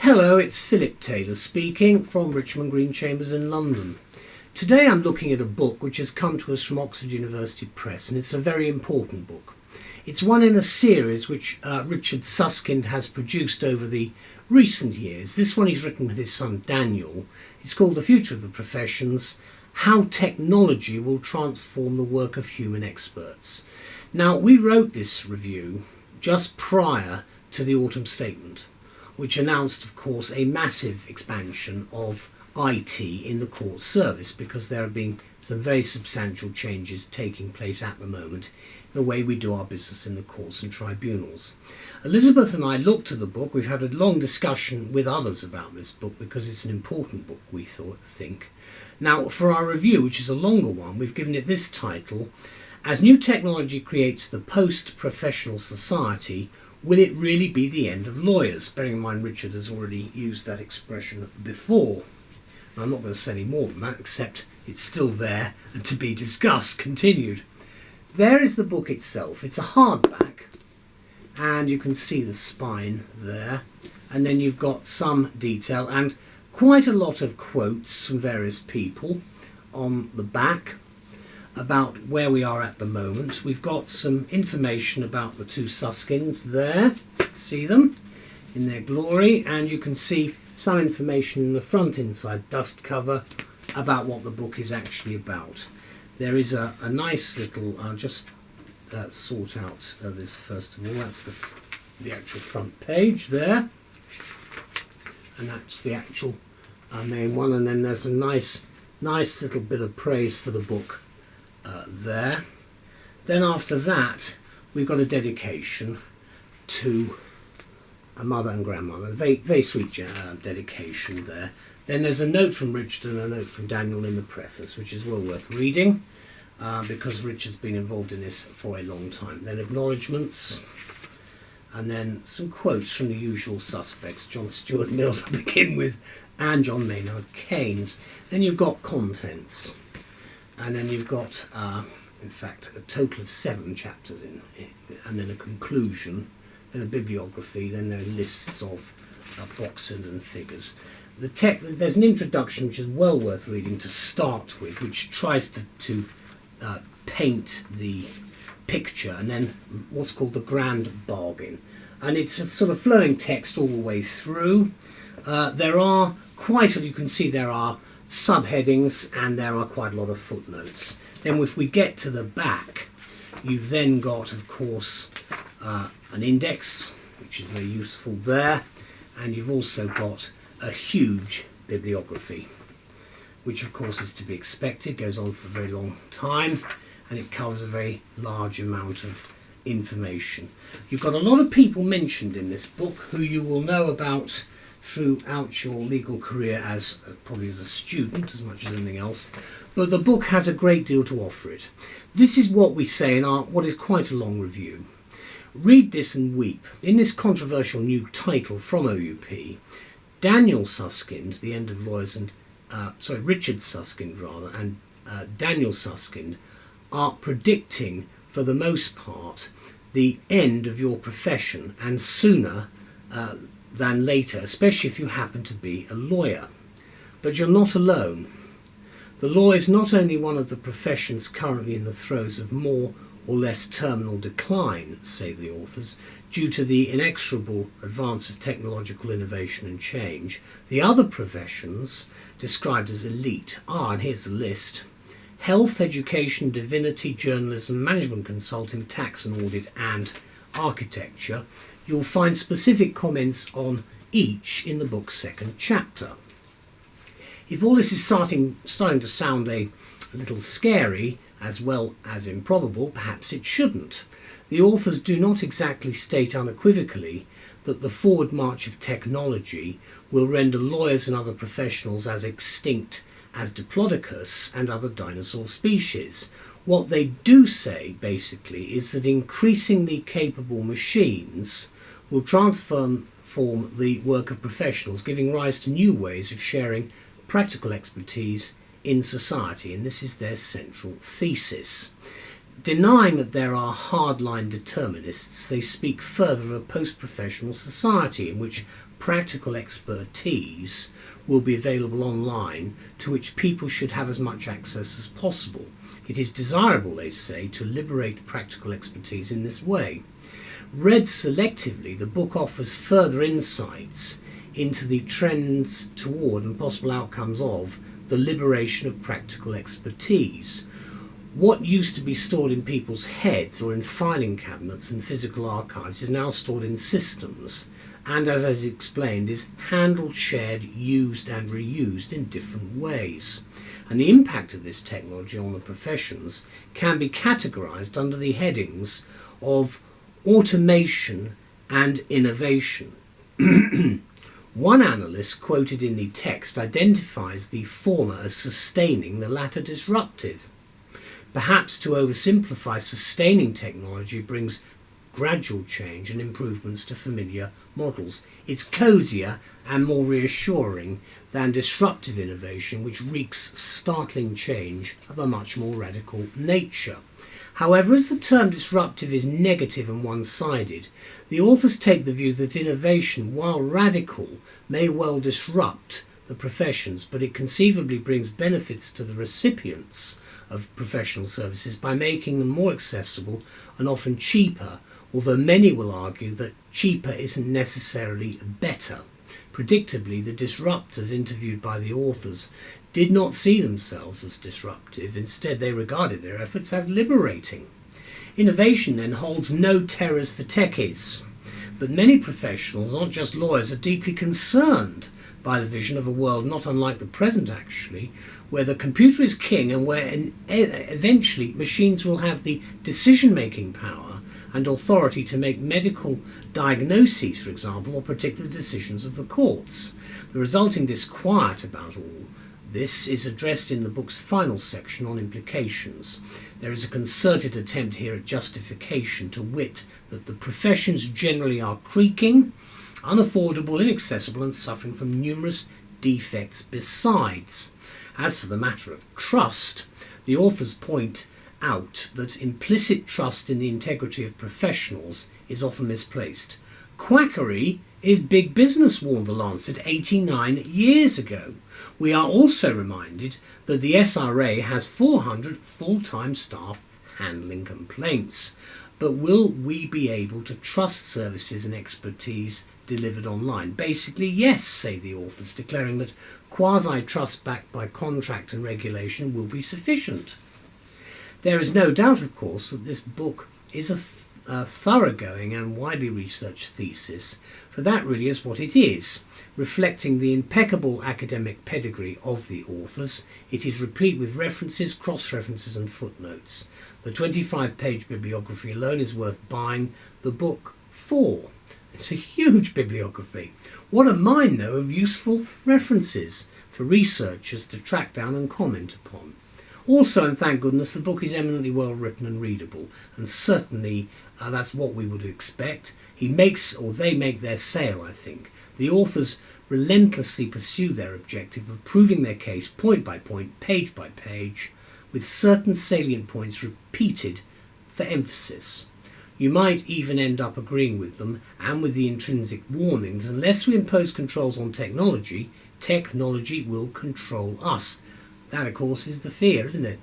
Hello, it's Philip Taylor speaking from Richmond Green Chambers in London. Today I'm looking at a book which has come to us from Oxford University Press, and it's a very important book. It's one in a series which Richard Susskind has produced over the recent years. This one he's written with his son Daniel. It's called The Future of the Professions: How Technology Will Transform the Work of Human Experts. Now, we wrote this review just prior to the autumn statement, which announced, of course, a massive expansion of IT in the court service, because there have been some very substantial changes taking place at the moment in the way we do our business in the courts and tribunals. Elizabeth and I looked at the book. We've had a long discussion with others about this book because it's an important book, we think. Now, for our review, which is a longer one, we've given it this title: As New Technology Creates the Post-Professional Society, Will It Really Be the End of Lawyers? Bearing in mind Richard has already used that expression before. I'm not going to say any more than that, except it's still there and to be discussed, continued. There is the book itself. It's a hardback, and you can see the spine there. And then you've got some detail and quite a lot of quotes from various people on the back about where we are at the moment. We've got some information about the two Suskins there. See them in their glory, and you can see some information in the front inside dust cover about what the book is actually about. There is a nice little, I'll just sort out this first of all. That's the actual front page there, and that's the actual main one, and then there's a nice little bit of praise for the book there. Then after that we've got a dedication to a mother and grandmother, a very sweet dedication there. Then there's a note from Richard and a note from Daniel in the preface, which is well worth reading because Richard's been involved in this for a long time. Then acknowledgements, and then some quotes from the usual suspects: John Stuart Mill to begin with, and John Maynard Keynes. Then you've got contents, and then you've got, in fact, a total of 7 chapters in it, and then a conclusion, then a bibliography, then there are lists of boxes and figures. There's an introduction which is well worth reading to start with, which tries to paint the picture, and then what's called the grand bargain. And it's a sort of flowing text all the way through. There are you can see there are subheadings, and there are quite a lot of footnotes. Then if we get to the back, you've then got, of course, an index, which is very useful there, and you've also got a huge bibliography, which of course is to be expected, goes on for a very long time, and it covers a very large amount of information. You've got a lot of people mentioned in this book who you will know about throughout your legal career as probably as a student as much as anything else, but the book has a great deal to offer it. This is what we say in our what is quite a long review. Read this and weep. In this controversial new title from OUP, Daniel Susskind, The End of Lawyers, and Richard Susskind rather, and Daniel Susskind are predicting, for the most part, the end of your profession, and sooner than later, especially if you happen to be a lawyer. But you're not alone. The law is not only one of the professions currently in the throes of more or less terminal decline, say the authors, due to the inexorable advance of technological innovation and change. The other professions, described as elite, are, and here's the list: health, education, divinity, journalism, management consulting, tax and audit, and architecture. You'll find specific comments on each in the book's second chapter. If all this is starting to sound a little scary, as well as improbable, perhaps it shouldn't. The authors do not exactly state unequivocally that the forward march of technology will render lawyers and other professionals as extinct as Diplodocus and other dinosaur species. What they do say, basically, is that increasingly capable machines will transform the work of professionals, giving rise to new ways of sharing practical expertise in society, and this is their central thesis. Denying that there are hardline determinists, they speak further of a post-professional society in which practical expertise will be available online, to which people should have as much access as possible. It is desirable, they say, to liberate practical expertise in this way. Read selectively, the book offers further insights into the trends toward and possible outcomes of the liberation of practical expertise. What used to be stored in people's heads or in filing cabinets and physical archives is now stored in systems, and as is explained, is handled, shared, used and reused in different ways. And the impact of this technology on the professions can be categorized under the headings of automation and innovation. One analyst quoted in the text identifies the former as sustaining, the latter disruptive. Perhaps to oversimplify, sustaining technology brings gradual change and improvements to familiar models. It's cosier and more reassuring than disruptive innovation, which wreaks startling change of a much more radical nature. However, as the term disruptive is negative and one-sided, the authors take the view that innovation, while radical, may well disrupt the professions, but it conceivably brings benefits to the recipients of professional services by making them more accessible and often cheaper, although many will argue that cheaper isn't necessarily better. Predictably, the disruptors interviewed by the authors did not see themselves as disruptive. Instead, they regarded their efforts as liberating. Innovation then holds no terrors for techies, but many professionals, not just lawyers, are deeply concerned by the vision of a world not unlike the present actually, where the computer is king and where eventually machines will have the decision-making power and authority to make medical diagnoses, for example, or predict the decisions of the courts. The resulting disquiet about all this is addressed in the book's final section on implications. There is a concerted attempt here at justification, to wit that the professions generally are creaking, unaffordable, inaccessible, and suffering from numerous defects besides. As for the matter of trust, the authors point out that implicit trust in the integrity of professionals is often misplaced. Quackery is big business, warned The Lancet 89 years ago. We are also reminded that the SRA has 400 full-time staff handling complaints. But will we be able to trust services and expertise delivered online? Basically, yes, say the authors, declaring that quasi-trust backed by contract and regulation will be sufficient. There is no doubt, of course, that this book is a thoroughgoing and widely researched thesis, for that really is what it is. Reflecting the impeccable academic pedigree of the authors, it is replete with references, cross-references and footnotes. The 25-page bibliography alone is worth buying the book for. It's a huge bibliography. What a mine, though, of useful references for researchers to track down and comment upon. Also, and thank goodness, the book is eminently well written and readable, and certainly that's what we would expect. They make their sale, I think. The authors relentlessly pursue their objective of proving their case point by point, page by page, with certain salient points repeated for emphasis. You might even end up agreeing with them and with the intrinsic warning that unless we impose controls on technology, technology will control us. That, of course, is the fear, isn't it?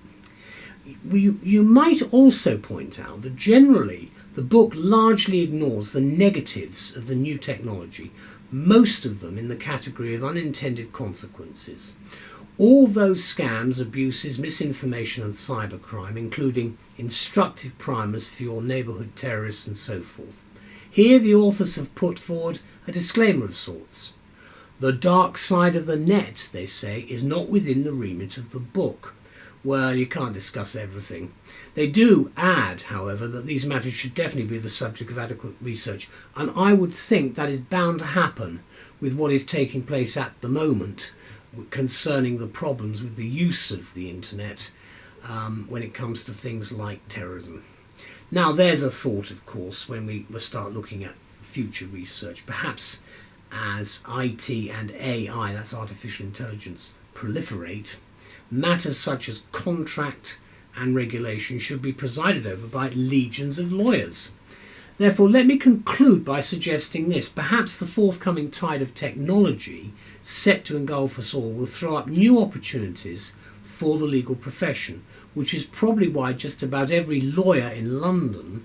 You might also point out that generally the book largely ignores the negatives of the new technology, most of them in the category of unintended consequences. All those scams, abuses, misinformation and cybercrime, including instructive primers for your neighbourhood terrorists and so forth. Here the authors have put forward a disclaimer of sorts. The dark side of the net, they say, is not within the remit of the book. Well, you can't discuss everything. They do add, however, that these matters should definitely be the subject of adequate research, and I would think that is bound to happen with what is taking place at the moment concerning the problems with the use of the internet when it comes to things like terrorism. Now, there's a thought, of course, when we start looking at future research, perhaps as IT and AI, that's artificial intelligence, proliferate, matters such as contract and regulation should be presided over by legions of lawyers. Therefore, let me conclude by suggesting this. Perhaps the forthcoming tide of technology set to engulf us all will throw up new opportunities for the legal profession, which is probably why just about every lawyer in London,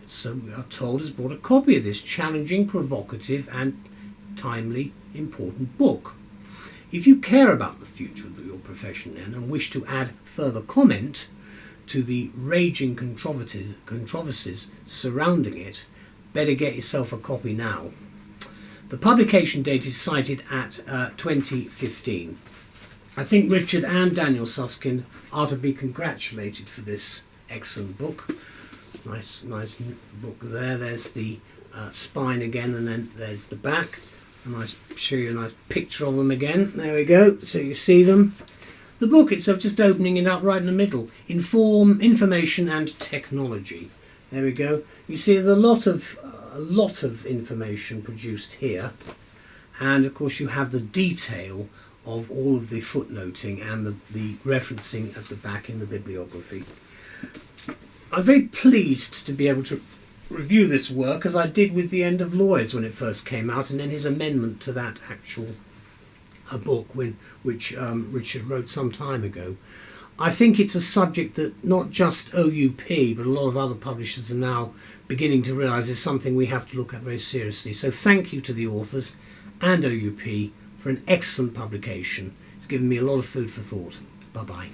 so we are told, has bought a copy of this challenging, provocative and timely, important book. If you care about the future of your profession then and wish to add further comment to the raging controversies surrounding it, better get yourself a copy now. The publication date is cited at 2015. I think Richard and Daniel Susskind are to be congratulated for this excellent book. Nice book there. There's the spine again, and then there's the back. And I'll show you a nice picture of them again. There we go, so you see them. The book itself, just opening it up right in the middle. Inform, Information and Technology. There we go. You see there's a lot of information produced here. And of course you have the detail of all of the footnoting and the referencing at the back in the bibliography. I'm very pleased to be able to review this work, as I did with The End of Lawyers when it first came out, and then his amendment to that actual book which Richard wrote some time ago. I think it's a subject that not just OUP but a lot of other publishers are now beginning to realise is something we have to look at very seriously. So thank you to the authors and OUP for an excellent publication. It's given me a lot of food for thought. Bye bye.